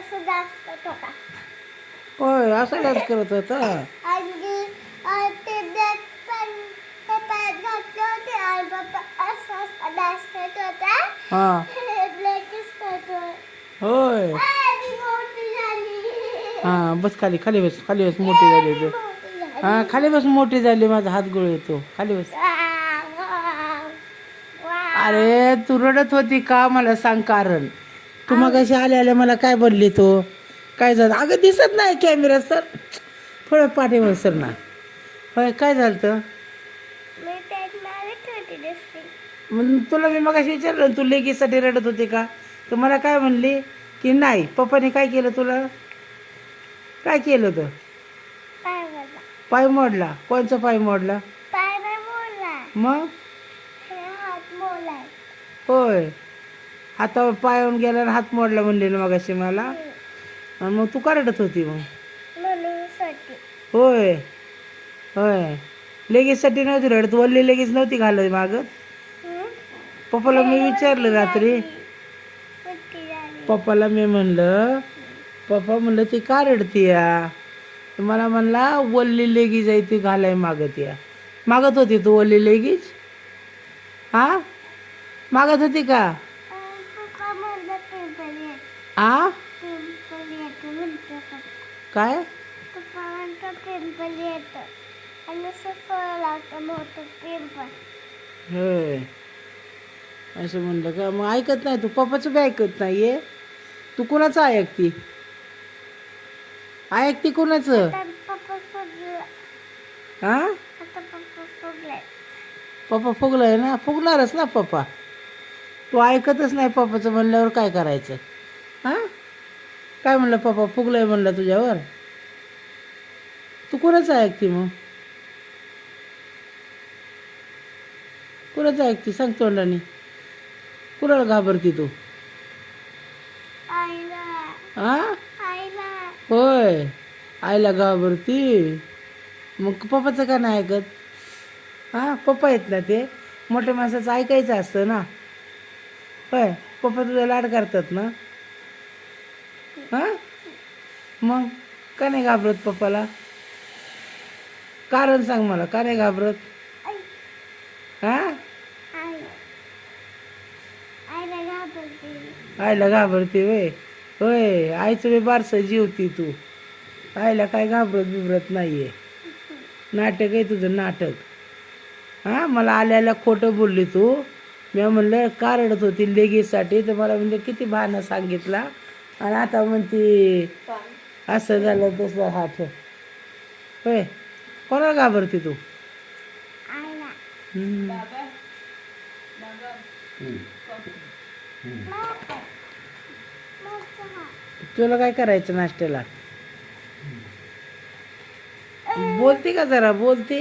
असं जास्त होता होय असं डान्स करत होता. आणि ते बॅग पण ते पायात घातले होते आणि पप्पा असं असं डान्स करत होता. हा ब्लॅकच करतो. होय. ती मोठी झाली. हा बस खाली खाली बस खाली बस मोठी झाली ती तर. मोठी झाली. हा खाली बस मोठी झाली माझा हात गोळ येतो खाली बस. Wow, wow. अरे तू रडत होती का मला सांग कारण. तू मग आव. अशी आल्या आल्या मला काय बोलली तू काय झालं अगं दिसत नाही कॅमेरा सर थोडं पाठीवर सर ना. होय काय झालं तर मी त्यात मारत होती दिसते. मग तुला मी मग विचारलं तू लेकीसाठी रडत होती का तर मला काय म्हणली की नाही पप्पाने काय केलं तुला काय केलं तर पाय मोडला. पाय मोडला कोणचा पाय मोडला पाय नाही मोडला. मग हे हात मोडलाय. होय हातावर पायावून गेला आणि हात मोडला म्हणले ना मग अशी मला आणि मग तू का रडत होती मग मम्मीसाठी. होय होय लेगीजसाठी नव्हती रडत वल्ली लेगीज नव्हती घालत मागत पप्पाला मी विचारलं रात्री पप्पाला मी म्हणलं पप्पा म्हणलं ती का रडती या मला म्हणला वल्ली लेगीज आहे ती घालाय मागत या मागत होती तू वल्ली लेगीज हा मागत होती का पप्पा म्हणलं पिंपल येत. आ पिंपल येतं म्हणतो पप्पा. काय पप्पा म्हणतो पिंपल येतं आणि असं फळ लागतं मोठं पिंपल. होय असं म्हणलं का मग ऐकत नाही तू पप्पाचं बी ऐकत नाही आहे तू कुणाचं ऐकती ऐकती कुणाचं आता पप्पा फुगला. हा आता पप्पा फुगलाय. पप्पा फुगलाय ना फुगणारच ना पप्पा तू ऐकतच नाही पप्पाचं म्हणल्यावर काय करायचं हां काय म्हणलं पप्पा फुगलाय म्हणलं तुझ्यावर तू कुणाचं ऐकते मग कुणाचं ऐकते सांग तोंडाने कुणाला घाबरती तू आईला. हां आईला. होय आईला घाबरती मग पप्पाचं का नाही ऐकत हां पप्पा आहेत ना ते मोठ्या माणसाचं ऐकायचं असतं ना होय पप्पा तुझा लाड करतात ना हां मग का नाही घाबरत पप्पाला कारण सांग मला का नाही घाबरत आई. हां आई. आईला घाबरते. आईला घाबरते होय होय आईचं बी बारसं जीवती तू आईला काय घाबरत बिबरत नाही आहे नाटक आहे तुझं नाटक हां मला आल्याला खोटं बोलली तू मी म्हणलं का रडत होती लेगीसाठी तर मला म्हणजे किती बहाणा सांगितला आणि आता म्हणती असं झालं तसं हात होय कोणाला घाबरते तू आईला. हम्म. तुला काय करायचं नाश्त्याला बोलते का जरा बोलते